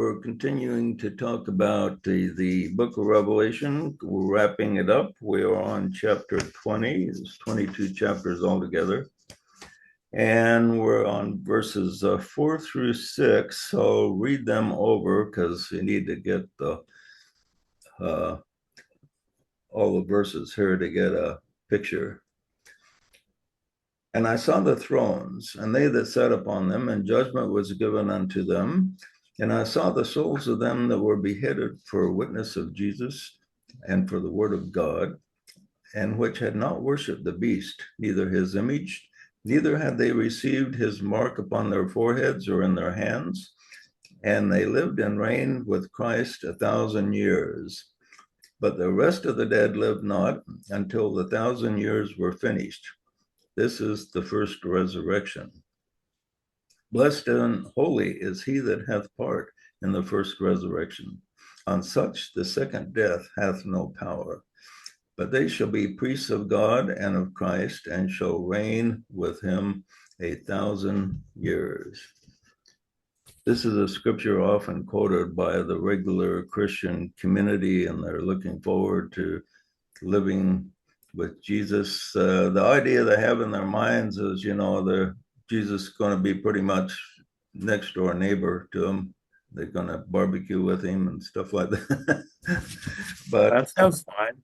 we're continuing to talk about the book of Revelation. We're wrapping it up. We are on chapter 20. There's 22 chapters altogether. And we're on verses 4 through 6. So I'll read them over because you need to get all the verses here to get a picture. And I saw the thrones, and they that sat upon them, and judgment was given unto them. And I saw the souls of them that were beheaded for witness of Jesus and for the word of God, and which had not worshipped the beast, neither his image, neither had they received his mark upon their foreheads or in their hands. And they lived and reigned with Christ 1,000 years. But the rest of the dead lived not until the 1,000 years were finished. This is the first resurrection. Blessed and holy is he that hath part in the first resurrection. On such the second death hath no power. But they shall be priests of God and of Christ, and shall reign with him 1,000 years. This is a scripture often quoted by the regular Christian community, and they're looking forward to living with Jesus. The idea they have in their minds is, Jesus is going to be pretty much next door neighbor to them. They're going to barbecue with him and stuff like that. But That sounds fine.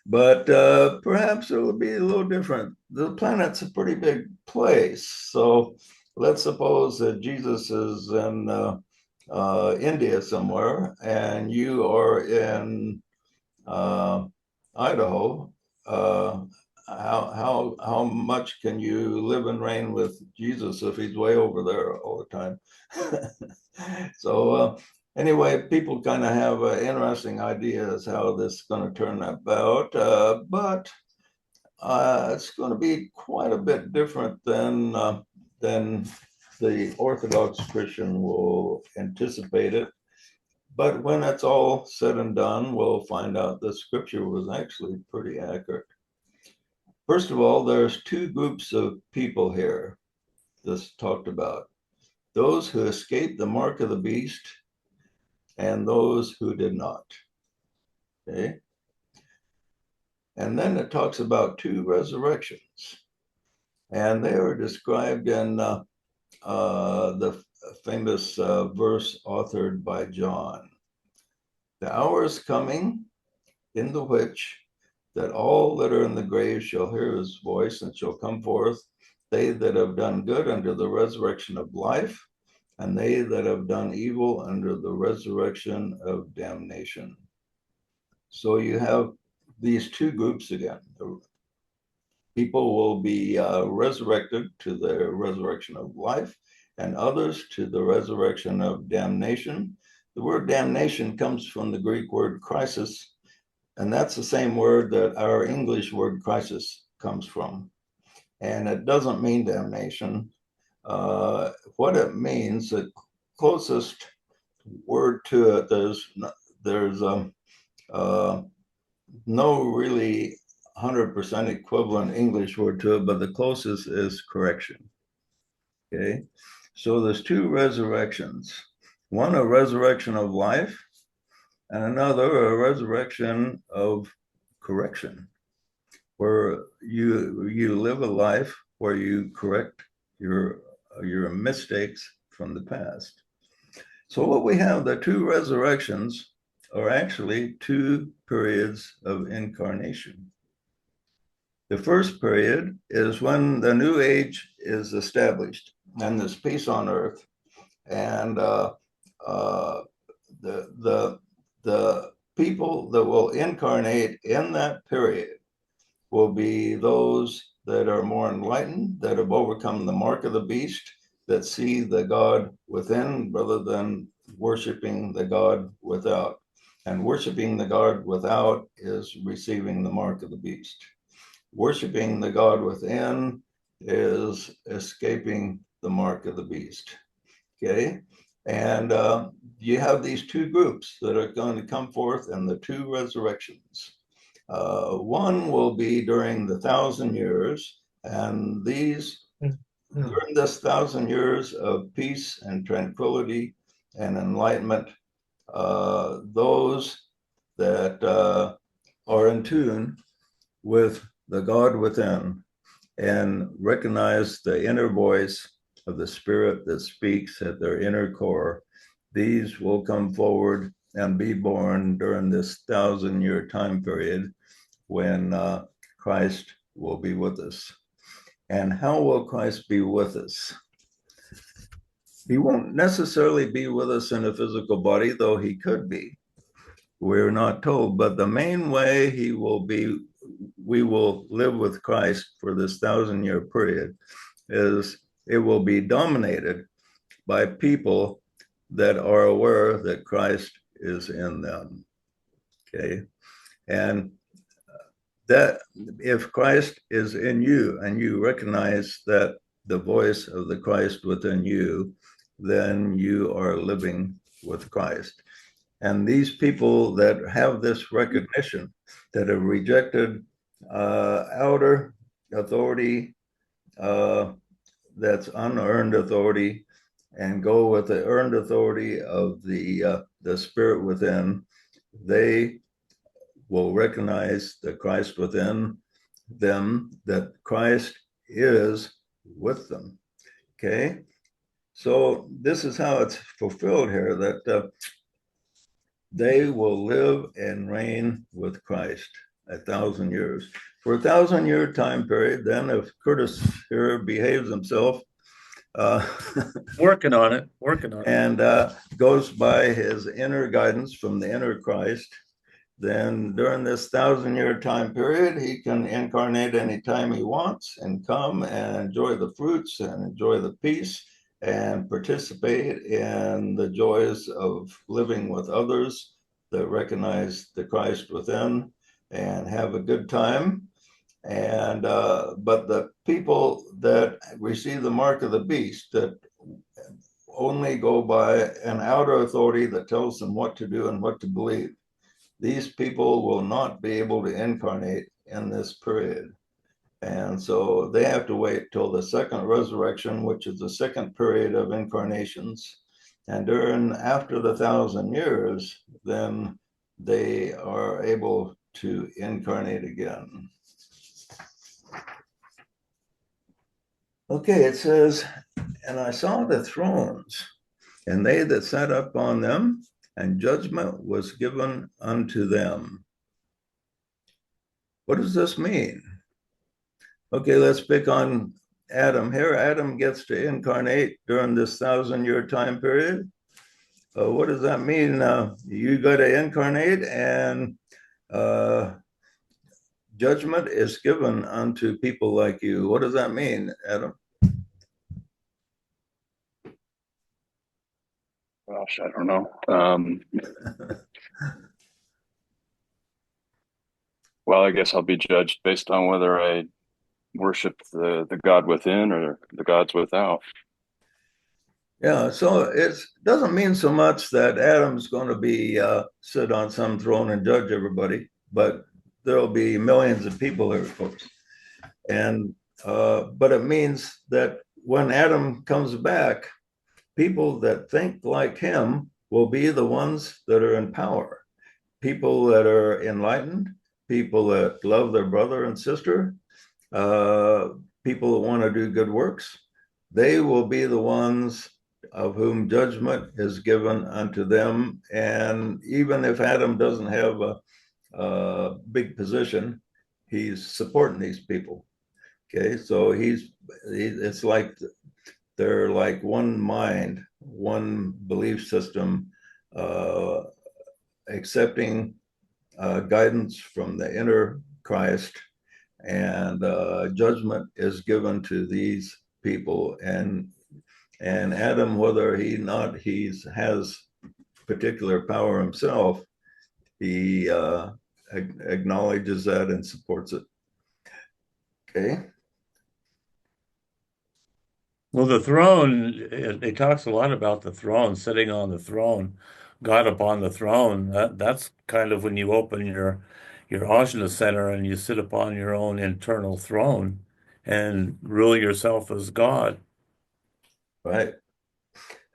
but perhaps it will be a little different. The planet's a pretty big place, so let's suppose that Jesus is in India somewhere, and you are in Idaho. How much can you live and reign with Jesus if he's way over there all the time? So anyway, people kind of have interesting ideas how this is going to turn about, but it's going to be quite a bit different than the Orthodox Christian will anticipate it. But when it's all said and done, we'll find out the scripture was actually pretty accurate. First of all, there's two groups of people here that's talked about. Those who escaped the mark of the beast and those who did not. Okay. And then it talks about two resurrections. And they are described in the famous verse authored by John. The hour is coming in the which that all that are in the grave shall hear his voice, and shall come forth, they that have done good unto the resurrection of life, and they that have done evil under the resurrection of damnation. So you have these two groups again. People will be resurrected to the resurrection of life, and others to the resurrection of damnation. The word damnation comes from the Greek word crisis, and that's the same word that our English word crisis comes from. And it doesn't mean damnation. What it means, the closest word to it, there's no really 100% equivalent English word to it, but the closest is correction. Okay, so there's two resurrections. One, a resurrection of life, and another, a resurrection of correction, where you live a life where you correct your mistakes from the past. So what we have, the two resurrections, are actually two periods of incarnation. The first period is when the new age is established and there's peace on earth, and the people that will incarnate in that period will be those that are more enlightened, that have overcome the mark of the beast, that see the God within rather than worshiping the God without. And worshiping the God without is receiving the mark of the beast. Worshiping the God within is escaping the mark of the beast. Okay? And you have these two groups that are going to come forth in the two resurrections. One will be during the 1,000 years, and during this 1,000 years of peace and tranquility, and enlightenment those that are in tune with the God within and recognize the inner voice of the spirit that speaks at their inner core. These will come forward and be born during this 1,000-year time period when Christ will be with us. And how will Christ be with us? He won't necessarily be with us in a physical body, though he could be. We're not told, but the main way we will live with Christ for this 1,000-year period is it will be dominated by people that are aware that Christ is in them. Okay. And that if Christ is in you and you recognize that the voice of the Christ within you, then you are living with Christ. And these people that have this recognition, that have rejected outer authority, that's unearned authority, and go with the earned authority of the spirit within, they will recognize the Christ within them, that Christ is with them. Okay, so this is how it's fulfilled here, that they will live and reign with Christ 1,000 years. For 1,000-year time period, then if Curtis here behaves himself uh, Working on it, working on it. and goes by his inner guidance from the inner Christ, then during this 1,000-year time period, he can incarnate anytime he wants and come and enjoy the fruits and enjoy the peace and participate in the joys of living with others that recognize the Christ within and have a good time. And but the people that receive the mark of the beast, that only go by an outer authority that tells them what to do and what to believe, these people will not be able to incarnate in this period. And so they have to wait till the second resurrection, which is the second period of incarnations. And after the 1,000 years, then they are able to incarnate again. Okay, it says, and I saw the thrones, and they that sat upon them, and judgment was given unto them. What does this mean? Okay, let's pick on Adam here. Adam gets to incarnate during this 1,000-year time period. What does that mean? You got to incarnate, and judgment is given unto people like you. What does that mean, Adam? Gosh, I don't know. Well, I guess I'll be judged based on whether I worship the God within or the gods without. Yeah, so it doesn't mean so much that Adam's going to be sit on some throne and judge everybody, but there'll be millions of people there, of course. And but it means that when Adam comes back, people that think like him will be the ones that are in power. People that are enlightened, people that love their brother and sister, uh, people that want to do good works, they will be the ones of whom judgment is given unto them. And even if Adam doesn't have a big position, he's supporting these people. Okay, so it's like they're like one mind, one belief system, uh, accepting guidance from the inner Christ, and judgment is given to these people. And Adam, whether he has particular power himself, he acknowledges that and supports it. Okay. Well, the throne, it talks a lot about the throne, sitting on the throne, God upon the throne. That's kind of when you open your Ajna center and you sit upon your own internal throne and rule yourself as God. Right.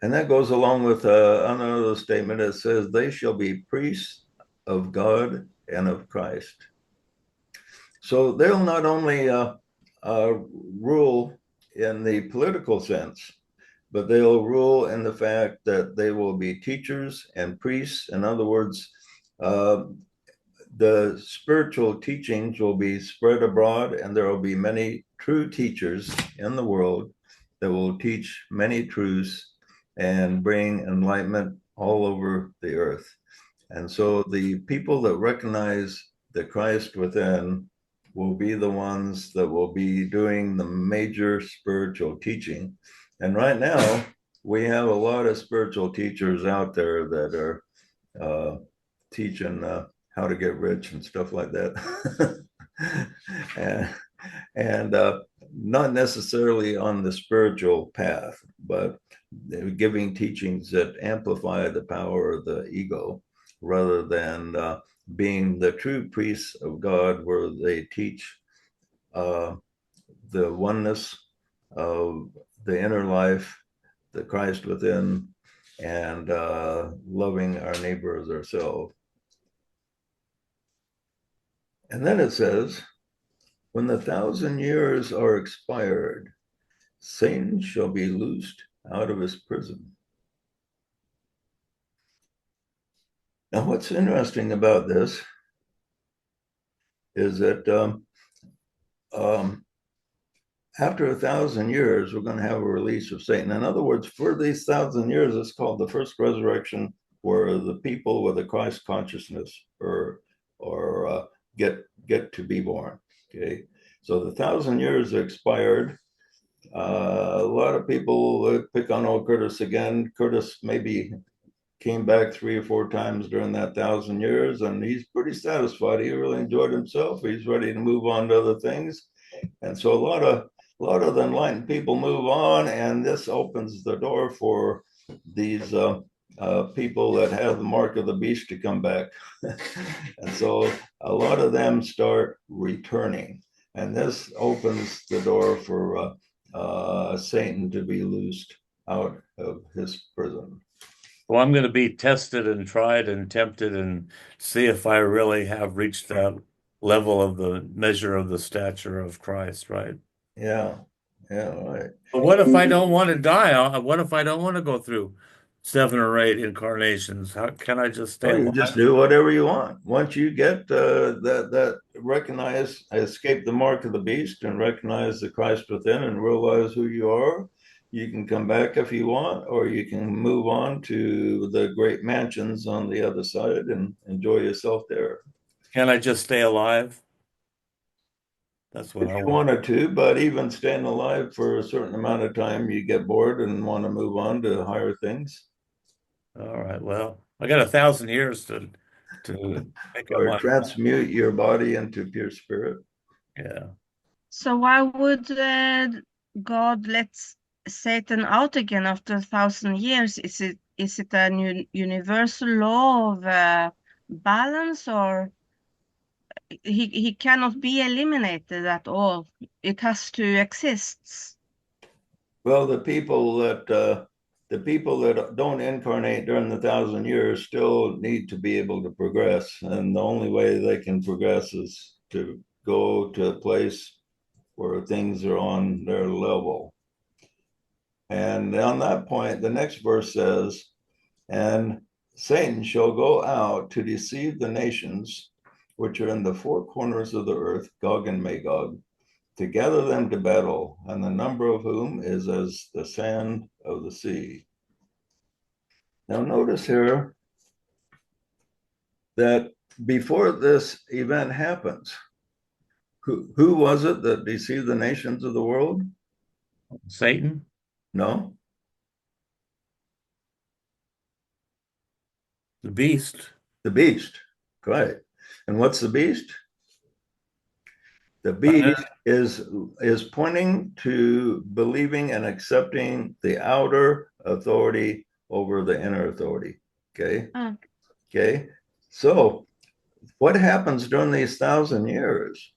And that goes along with another statement that says, they shall be priests of God and of Christ. So they'll not only rule in the political sense, but they'll rule in the fact that they will be teachers and priests. In other words, the spiritual teachings will be spread abroad, and there will be many true teachers in the world that will teach many truths and bring enlightenment all over the earth. And so the people that recognize the Christ within will be the ones that will be doing the major spiritual teaching. And right now, we have a lot of spiritual teachers out there that are teaching how to get rich and stuff like that. and not necessarily on the spiritual path, but giving teachings that amplify the power of the ego rather than being the true priests of God, where they teach the oneness of the inner life, the Christ within, and loving our neighbor as ourselves. And then it says, when the 1,000 years are expired, Satan shall be loosed out of his prison. Now, what's interesting about this is that after 1,000 years, we're going to have a release of Satan. In other words, for these 1,000 years, it's called the first resurrection, where the people with a Christ consciousness or get to be born. Okay, so the 1,000 years expired. A lot of people pick on old Curtis again. Curtis maybe came back 3 or 4 times during that 1,000 years, and he's pretty satisfied. He really enjoyed himself. He's ready to move on to other things. And so a lot of the enlightened people move on, and this opens the door for these people that have the mark of the beast to come back. And so a lot of them start returning, and this opens the door for Satan to be loosed out of his prison. Well, I'm going to be tested and tried and tempted and see if I really have reached that level of the measure of the stature of Christ, right? Yeah, right. But what if I don't want to die? What if I don't want to go through 7 or 8 incarnations? How can I just stay Well, you alive? just do whatever you want. Once you get that recognize, escape the mark of the beast, and recognize the Christ within, and realize who you are, you can come back if you want, or you can move on to the great mansions on the other side and enjoy yourself there. Can I just stay alive? That's what If I you want. wanted to, but even staying alive for a certain amount of time, you get bored and want to move on to higher things. All right. Well, I got 1,000 years to make up Or my mind. transmute your body into pure spirit. Yeah. So why would God let Satan out again after 1,000 years? Is it a universal law of balance, or he cannot be eliminated at all? It has to exist. Well, the people that don't incarnate during the 1,000 years still need to be able to progress, and the only way they can progress is to go to a place where things are on their level. And on that point, the next verse says, and Satan shall go out to deceive the nations which are in the 4 corners of the earth, Gog and Magog, to gather them to battle, and the number of whom is as the sand of the sea. Now notice here that before this event happens, who was it that deceived the nations of the world? Satan? No, The beast. the beast. Right. And what's the beast? The beast is pointing to believing and accepting the outer authority over the inner authority. Okay. Okay. So what happens during these 1,000 years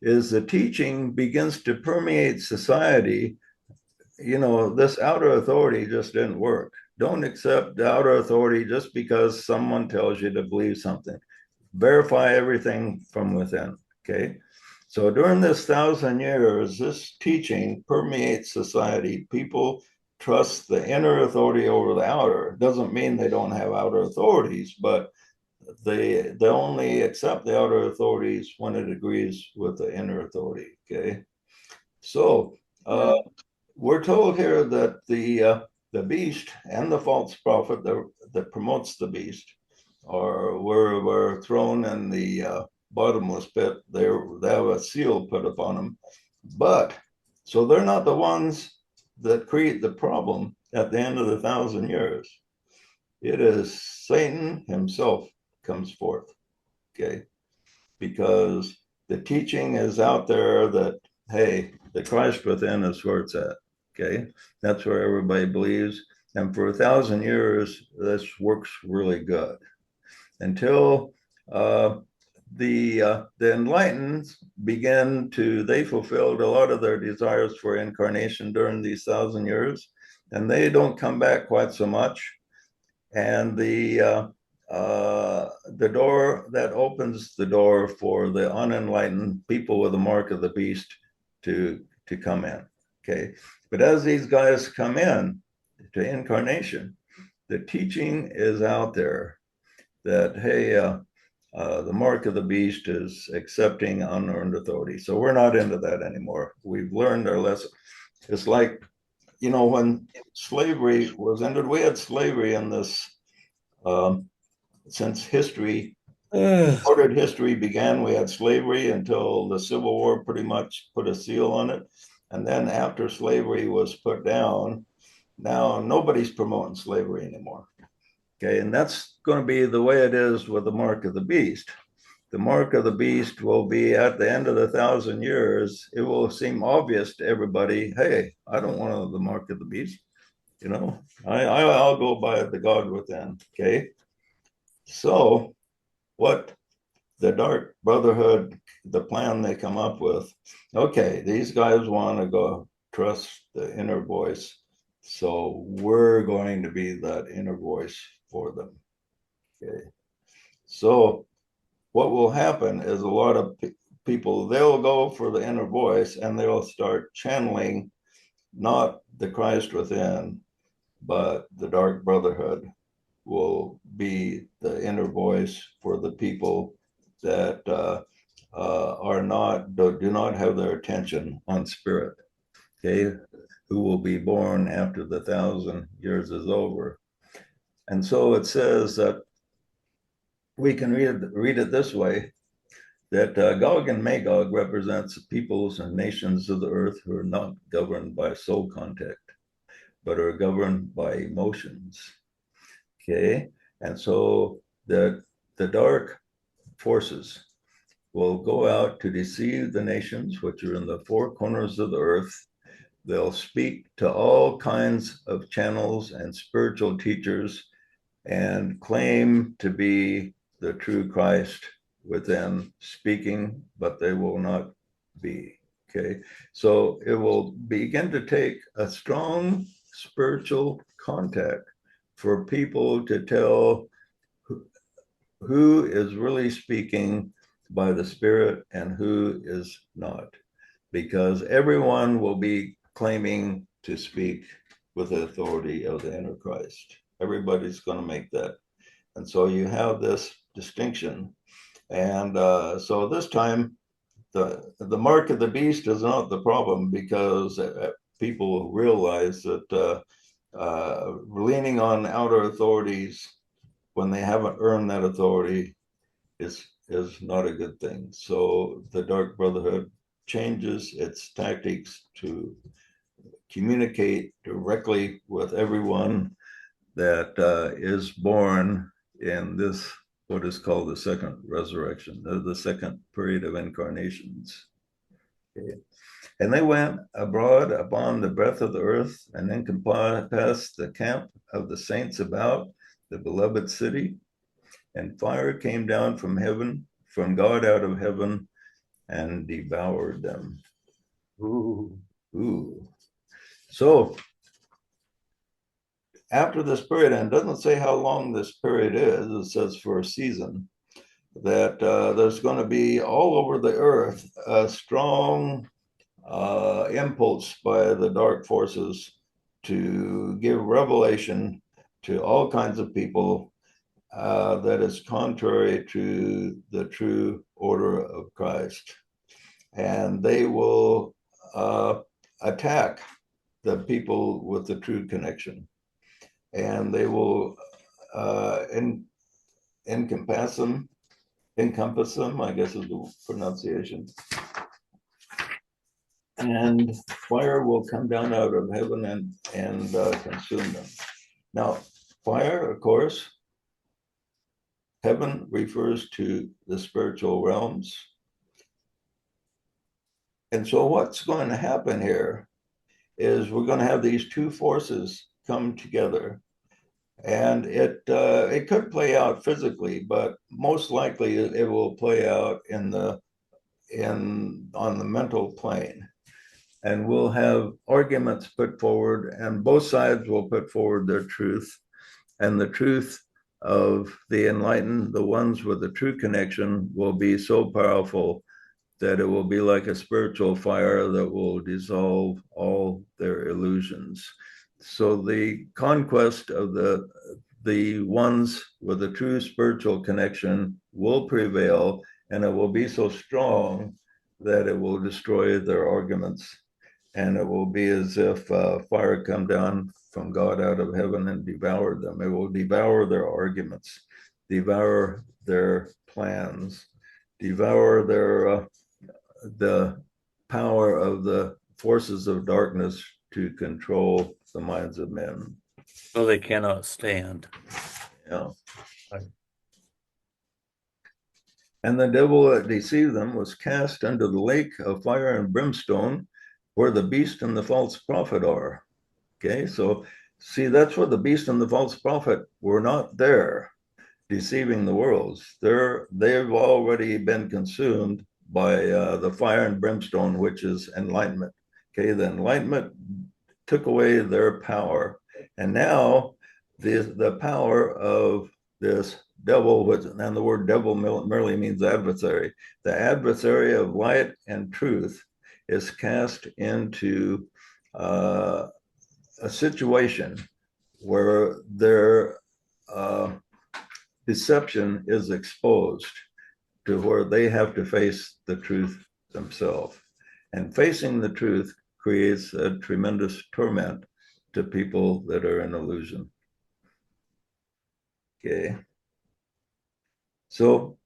is the teaching begins to permeate society. You know, this outer authority just didn't work. don't accept the outer authority just because someone tells you to believe something. Verify everything from within. Okay. So during this 1,000 years, this teaching permeates society. People trust the inner authority over the outer. Doesn't mean they don't have outer authorities, but they only accept the outer authorities when it agrees with the inner authority. Okay. So we're told here that the beast and the false prophet that promotes the beast were thrown in the bottomless pit. They have a seal put upon them, but so they're not the ones that create the problem at the end of the 1,000 years. It is Satan himself comes forth. Okay, because the teaching is out there that, hey, the Christ within is where it's at. Okay, that's where everybody believes. And for 1,000 years, this works really good until the enlightened they fulfilled a lot of their desires for incarnation during these 1,000 years, and they don't come back quite so much. And the door that opens the door for the unenlightened people with the mark of the beast to come in. Okay, but as these guys come in to incarnation, the teaching is out there that, hey, the mark of the beast is accepting unearned authority. So we're not into that anymore. We've learned our lesson. It's like, when slavery was ended, we had slavery in this since recorded history began. We had slavery until the Civil War pretty much put a seal on it. And then after slavery was put down, now nobody's promoting slavery anymore. Okay, and that's going to be the way it is with the mark of the beast. The mark of the beast will be at the end of the 1,000 years. It will seem obvious to everybody, hey, I don't want the mark of the beast. I'll go by the God within. Okay, so what the Dark Brotherhood, the plan they come up with, okay, these guys want to go trust the inner voice. So we're going to be that inner voice for them. Okay. So what will happen is a lot of people, they'll go for the inner voice and they'll start channeling not the Christ within, but the Dark Brotherhood will be the inner voice for the people that do not have their attention on spirit. Okay, who will be born after the 1,000 years is over. And so it says that we can read it this way, that Gog and Magog represents peoples and nations of the earth who are not governed by soul contact, but are governed by emotions. Okay, and so the dark forces will go out to deceive the nations which are in the four corners of the earth. They'll speak to all kinds of channels and spiritual teachers and claim to be the true Christ within speaking, but they will not be. Okay, so it will begin to take a strong spiritual contact for people to tell who is really speaking by the Spirit and who is not, because everyone will be claiming to speak with the authority of the inner Christ. Everybody's going to make that. And so you have this distinction. And so this time, the mark of the beast is not the problem, because people realize that leaning on outer authorities when they haven't earned that authority is not a good thing. So the Dark Brotherhood changes its tactics to communicate directly with everyone that is born in this, what is called the second resurrection, the second period of incarnations. Okay. And they went abroad upon the breadth of the earth, and encompassed the camp of the saints about the beloved city. And fire came down from heaven, from God out of heaven, and devoured them. Ooh. Ooh. So after this period, and it doesn't say how long this period is, it says for a season, that there's going to be all over the earth a strong impulse by the dark forces to give revelation to all kinds of people that is contrary to the true order of Christ. And they will attack the people with the true connection. And they will encompass them, I guess is the pronunciation. And fire will come down out of heaven and consume them. Now, fire, of course, heaven refers to the spiritual realms. And so what's going to happen here is we're going to have these two forces come together. And it could play out physically, but most likely it will play out on the mental plane. And we'll have arguments put forward, and both sides will put forward their truth. And the truth of the enlightened, the ones with the true connection, will be so powerful that it will be like a spiritual fire that will dissolve all their illusions. So the conquest of the ones with a true spiritual connection will prevail, and it will be so strong that it will destroy their arguments. And it will be as if fire come down from God out of heaven and devour them. It will devour their arguments, devour their plans, devour their the power of the forces of darkness to control the minds of men. So they cannot stand. Yeah. Right. And the devil that deceived them was cast into the lake of fire and brimstone, where the beast and the false prophet are. Okay, so see, that's where the beast and the false prophet were not there deceiving the worlds. They've already been consumed by the fire and brimstone, which is enlightenment. Okay, the enlightenment took away their power. And now the power of this devil, and the word devil merely means adversary, the adversary of light and truth is cast into a situation where their deception is exposed to where they have to face the truth themselves. And facing the truth creates a tremendous torment to people that are in illusion. Okay. So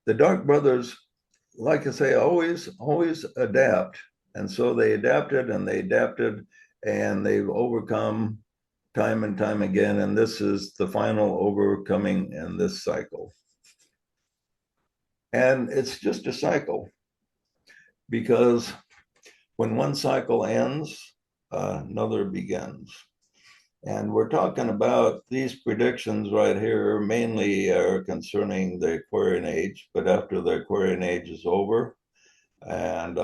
the dark brothers, like I say, always adapt. And so they adapted and they adapted, and they've overcome time and time again. And this is the final overcoming in this cycle. And it's just a cycle, because when one cycle ends, another begins. And we're talking about these predictions right here mainly are concerning the Aquarian age, but after the Aquarian age is over and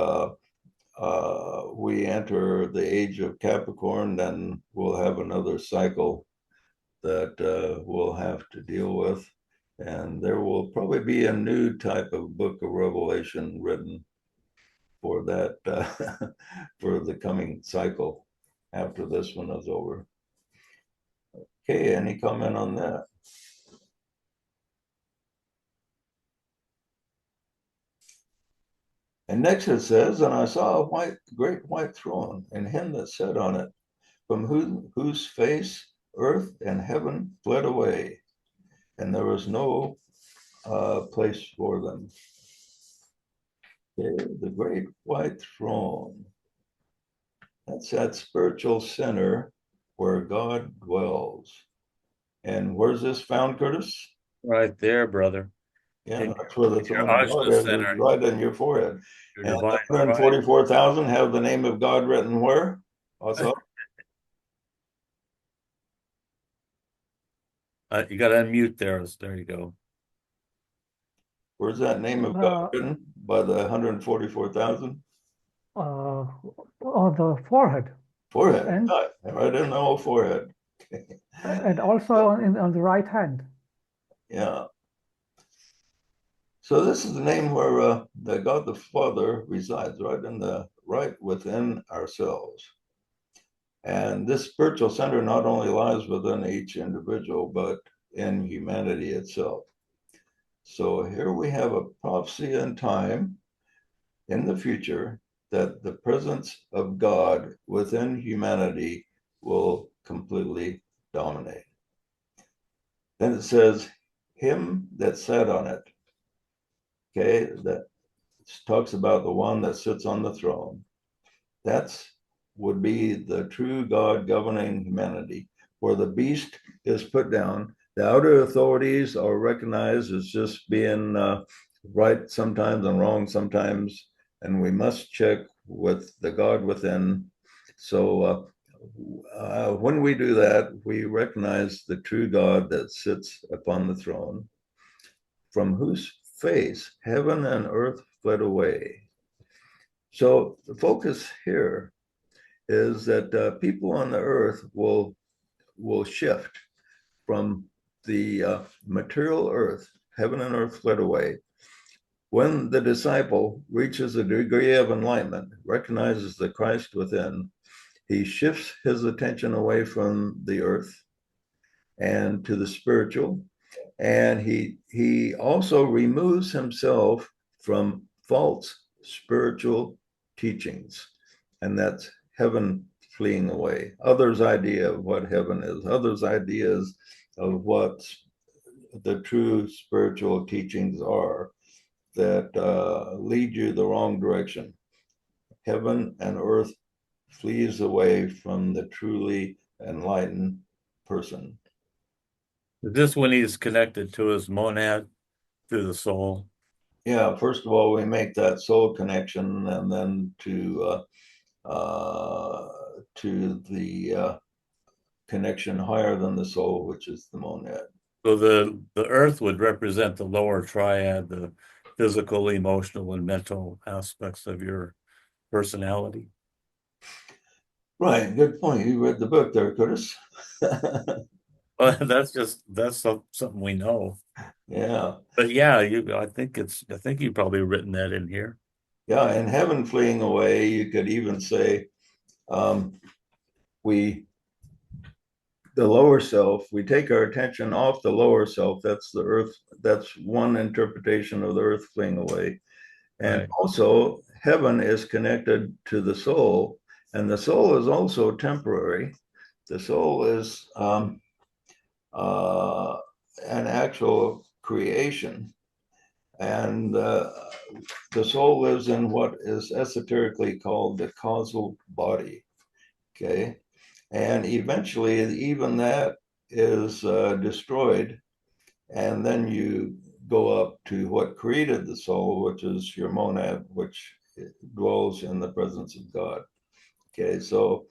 we enter the age of Capricorn, then we'll have another cycle that we'll have to deal with. And there will probably be a new type of book of Revelation written for that, for the coming cycle after this one is over. Okay, any comment on that? And next it says, and I saw a great white throne, and him that sat on it, from whose face earth and heaven fled away, and there was no place for them. Okay, the great white throne. That's that spiritual center where God dwells. And where's this found, Curtis? Right there, brother. Yeah, that's where the throne of God Ajna is, Center. right in your forehead. Your And divine 144,000 have the name of God written where? Also, you got to unmute there. There you go. where's that name of God written by the 144,000? On the forehead. Forehead, And right in the old forehead. and also on the right hand. Yeah. So this is the name where the God the Father resides, right within ourselves. And this spiritual center not only lies within each individual, but in humanity itself. So here we have a prophecy in time in the future that the presence of God within humanity will completely dominate. Then it says, him that sat on it. Okay, that talks about the one that sits on the throne. That's would be the true God governing humanity, where the beast is put down. The outer authorities are recognized as just being right sometimes and wrong sometimes, and we must check with the God within. So when we do that, we recognize the true God that sits upon the throne, from whose face heaven and earth fled away. So the focus here is that people on the earth will shift from the material earth, heaven and earth fled away. When the disciple reaches a degree of enlightenment, recognizes the Christ within, he shifts his attention away from the earth and to the spiritual, and he also removes himself from false spiritual teachings, and that's heaven fleeing away. Others' idea of what heaven is, others' ideas of what the true spiritual teachings are that lead you the wrong direction. Heaven and earth flees away from the truly enlightened person. Is this when he's connected to his monad through the soul? Yeah, first of all, we make that soul connection, and then to the connection higher than the soul, which is the monad. So the earth would represent the lower triad, the physical, emotional, and mental aspects of your personality. Right, good point. You read the book there, Curtis. Well, that's something we know. Yeah. But yeah, I think you've probably written that in here. Yeah, and heaven fleeing away, you could even say the lower self, we take our attention off the lower self. That's the earth. That's one interpretation of the earth fleeing away. And Right. also, heaven is connected to the soul, and the soul is also temporary. The soul is an actual creation, and the soul lives in what is esoterically called the causal body. Okay, and eventually, even that is destroyed, and then you go up to what created the soul, which is your monad, which dwells in the presence of God. Okay, so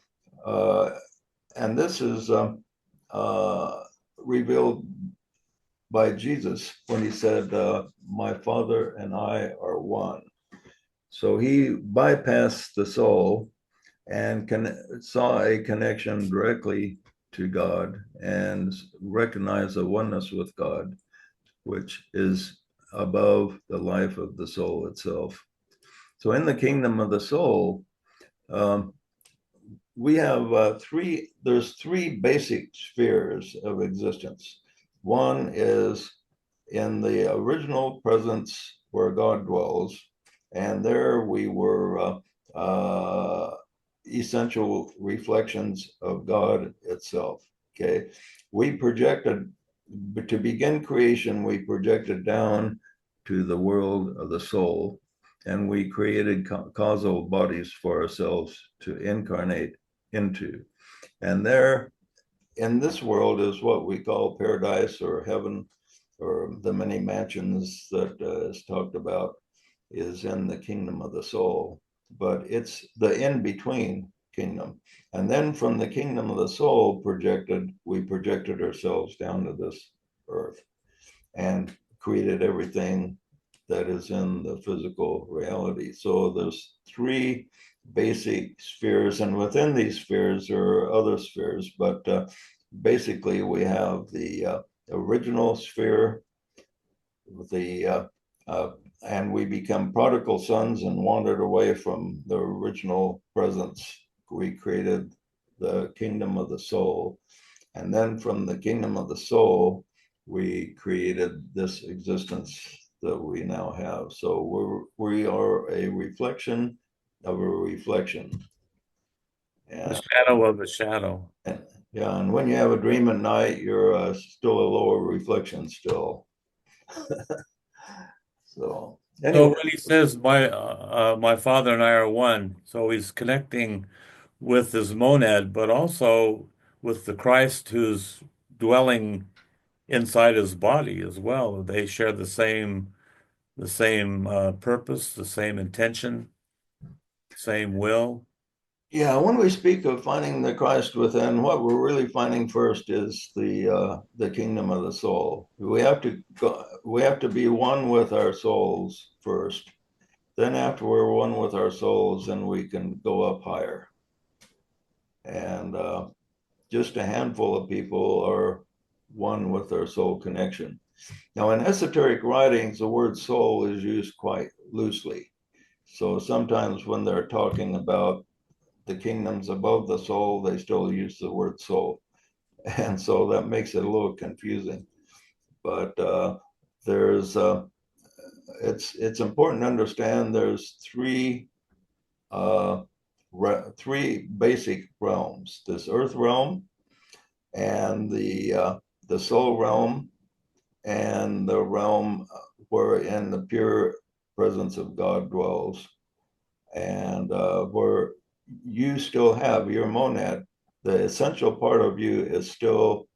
and this is revealed by Jesus when he said, "My Father and I are one." So he bypassed the soul and saw a connection directly to God and recognized a oneness with God, which is above the life of the soul itself. So in the kingdom of the soul, we have there's three basic spheres of existence. One is in the original presence where God dwells, and there we were essential reflections of God itself. Okay, we projected to begin creation, we projected down to the world of the soul, and we created causal bodies for ourselves to incarnate into. And there in this world is what we call paradise or heaven, or the many mansions that is talked about, is in the kingdom of the soul. But it's the in-between kingdom. And then from the kingdom of the soul we projected ourselves down to this earth and created everything that is in the physical reality. So there's three basic spheres, and within these spheres there are other spheres, but basically we have the original sphere, and we become prodigal sons and wandered away from the original presence. We created the kingdom of the soul, and then from the kingdom of the soul we created this existence that we now have. So we are a reflection of a reflection. The shadow of a shadow. Yeah, and when you have a dream at night, you're still a lower reflection still. So So anyway, when he says my father and I are one, so he's connecting with his monad, but also with the Christ who's dwelling inside his body as well. They share the same purpose, the same intention, same will. yeah, when we speak of finding the Christ within, what we're really finding first is the kingdom of the soul. We have to be one with our souls first. Then after we're one with our souls, then we can go up higher. And just a handful of people are one with their soul connection. Now, in esoteric writings, the word soul is used quite loosely. So sometimes when they're talking about the kingdoms above the soul, they still use the word soul. And so that makes it a little confusing. But it's important to understand there's three basic realms: this earth realm, and the soul realm, and the realm wherein the pure presence of God dwells, and where you still have your monad. The essential part of you is still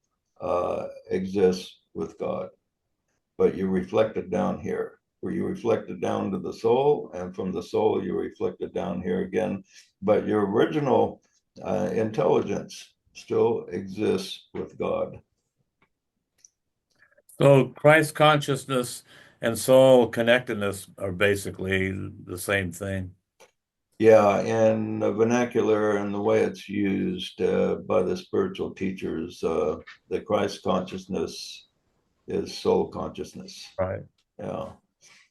exists with God, but you reflect it down here, where you reflect it down to the soul, and from the soul you reflect it down here again. But your original intelligence still exists with God. So Christ consciousness and soul connectedness are basically the same thing. Yeah, in the vernacular and the way it's used by the spiritual teachers, the Christ consciousness is soul consciousness. Right. Yeah.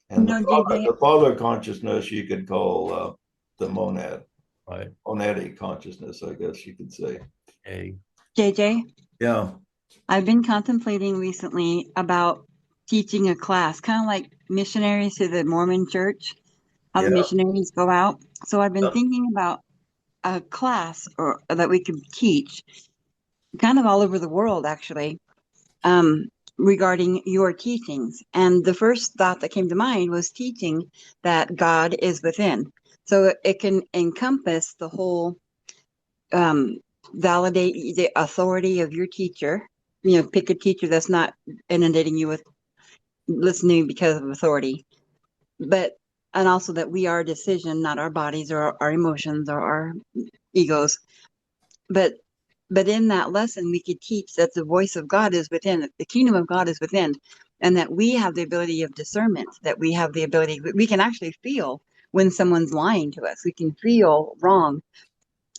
And No, JJ, the father consciousness you could call the monad, Right. monadic consciousness, I guess you could say. A JJ, Yeah. I've been contemplating recently about teaching a class, kind of like missionaries to the Mormon church, how the Yeah. missionaries go out. So I've been Yeah. thinking about a class or that we could teach kind of all over the world, actually, regarding your teachings. And the first thought that came to mind was teaching that God is within. So it can encompass the whole, validate the authority of your teacher. You know, pick a teacher that's not inundating you with listening because of authority. But, and also that we are a decision, not our bodies or our emotions or our egos. But in that lesson, we could teach that the voice of God is within, the kingdom of God is within, and that we have the ability of discernment, that we have the ability, we can actually feel when someone's lying to us. We can feel wrong.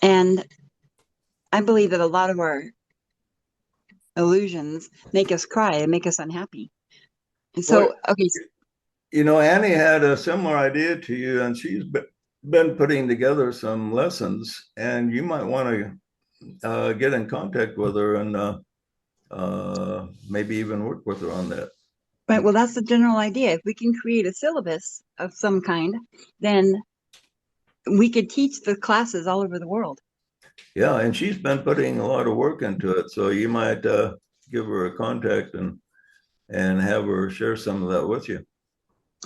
And I believe that a lot of our illusions make us cry and make us unhappy. And so, Well, okay. Annie had a similar idea to you, and she's been putting together some lessons, and you might want to get in contact with her and maybe even work with her on that. Right. Well, that's the general idea. If we can create a syllabus of some kind, then we could teach the classes all over the world. Yeah, and she's been putting a lot of work into it, so you might give her a contact and have her share some of that with you.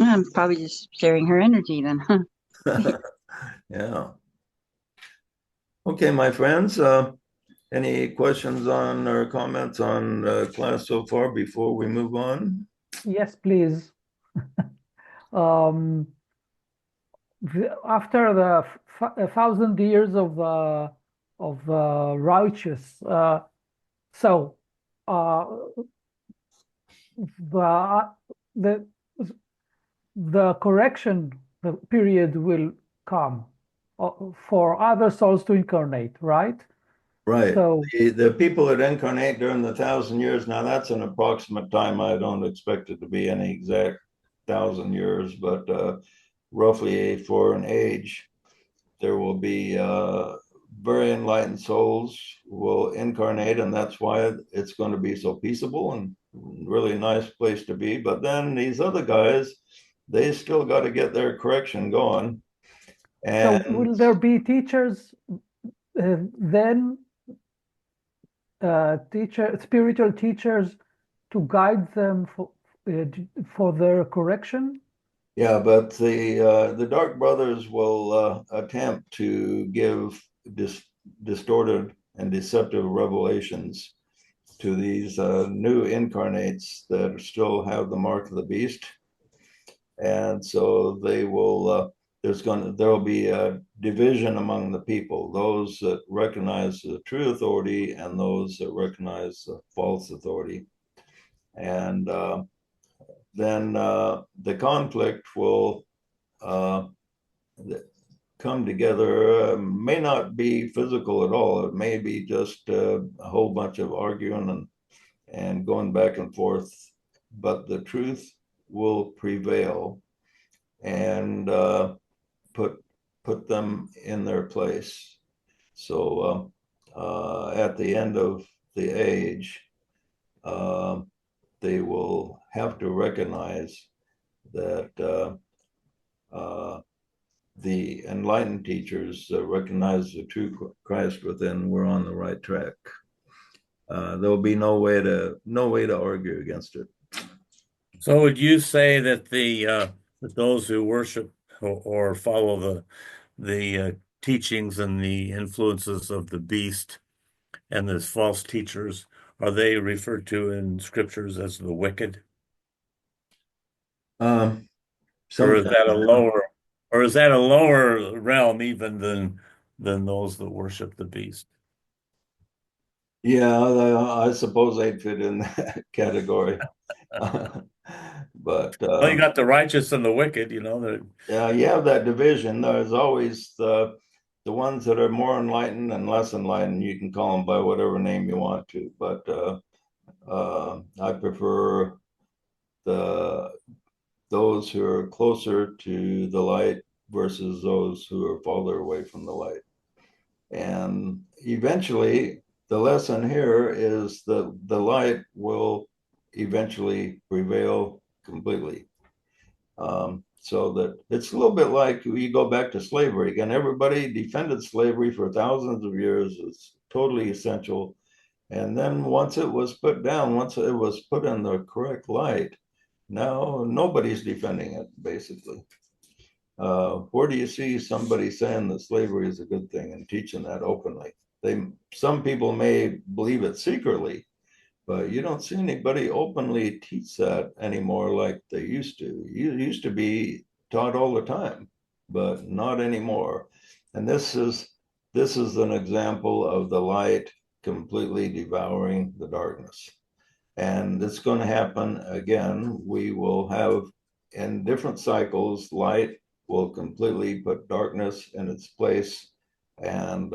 I'm probably just sharing her energy then, huh? Yeah. Okay, my friends, any questions on or comments on class so far before we move on? Yes, please. After the 1,000 years of righteous, so the the the correction the period will come. for other souls to incarnate, right? Right. So The people that incarnate during the 1,000 years, now that's an approximate time. I don't expect it to be any exact 1,000 years, but roughly for an age, there will be very enlightened souls will incarnate, and that's why it's going to be so peaceable and really nice place to be. But then these other guys, they still got to get their correction going. so And will there be teachers then, spiritual teachers to guide them for their correction? yeah, but the Dark Brothers will attempt to give distorted and deceptive revelations to these new incarnates that still have the mark of the beast, and so they will. There will be a division among the people: those that recognize the true authority and those that recognize the false authority, and then the conflict will come together. May not be physical at all. It may be just a whole bunch of arguing and going back and forth, but the truth will prevail and put them in their place. So at the end of the age, they will have to recognize that the enlightened teachers recognize the true Christ within. We're on the right track. There will be no way to argue against it. So would you say that that those who worship or follow the teachings and the influences of the beast and the false teachers, are they referred to in scriptures as the wicked? Or is that a lower realm even than those that worship the beast? Yeah, I suppose they'd fit in that category. But Well, you got the righteous and the wicked, you know. yeah, you have that division. There's always the ones that are more enlightened and less enlightened. You can call them by whatever name you want to, but I prefer those who are closer to the light versus those who are farther away from the light. And eventually, the lesson here is that the light will eventually prevail completely. So that it's a little bit like you go back to slavery again. Everybody defended slavery for thousands of years. It's totally essential. And then once it was put down, once it was put in the correct light, now nobody's defending it, basically. Where do you see somebody saying that slavery is a good thing and teaching that openly? Some people may believe it secretly, but you don't see anybody openly teach that anymore like they used to. You used to be taught all the time, but not anymore. And this is an example of the light completely devouring the darkness. And it's going to happen again. We will have in different cycles, light will completely put darkness in its place. And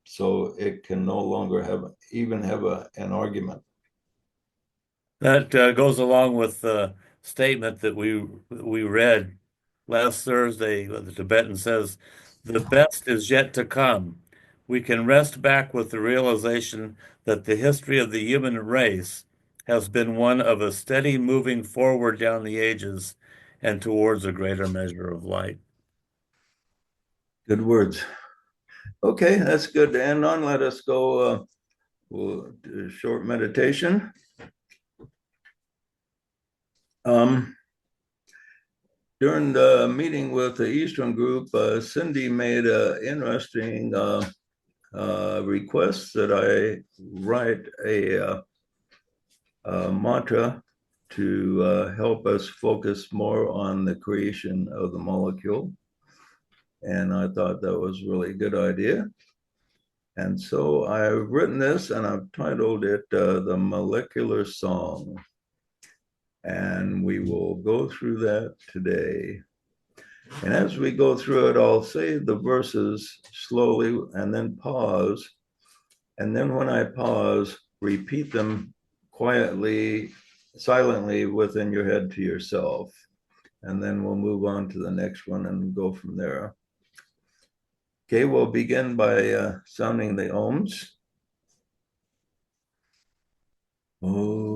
so it can no longer have an argument. That goes along with the statement that we read last Thursday. The Tibetan says, "The best is yet to come. We can rest back with the realization that the history of the human race has been one of a steady moving forward down the ages and towards a greater measure of light." Good words. Okay, that's good to end on. Let us go. We'll do a short meditation. During the meeting with the Eastern group, Cindy made an interesting request that I write a mantra to help us focus more on the creation of the molecule. And I thought that was really a good idea. And so I've written this and I've titled it The Molecular Song. And we will go through that today. And as we go through it, I'll say the verses slowly and then pause. And then when I pause, repeat them quietly, silently within your head to yourself. And then we'll move on to the next one and go from there. Okay, we'll begin by sounding the ohms. Oh.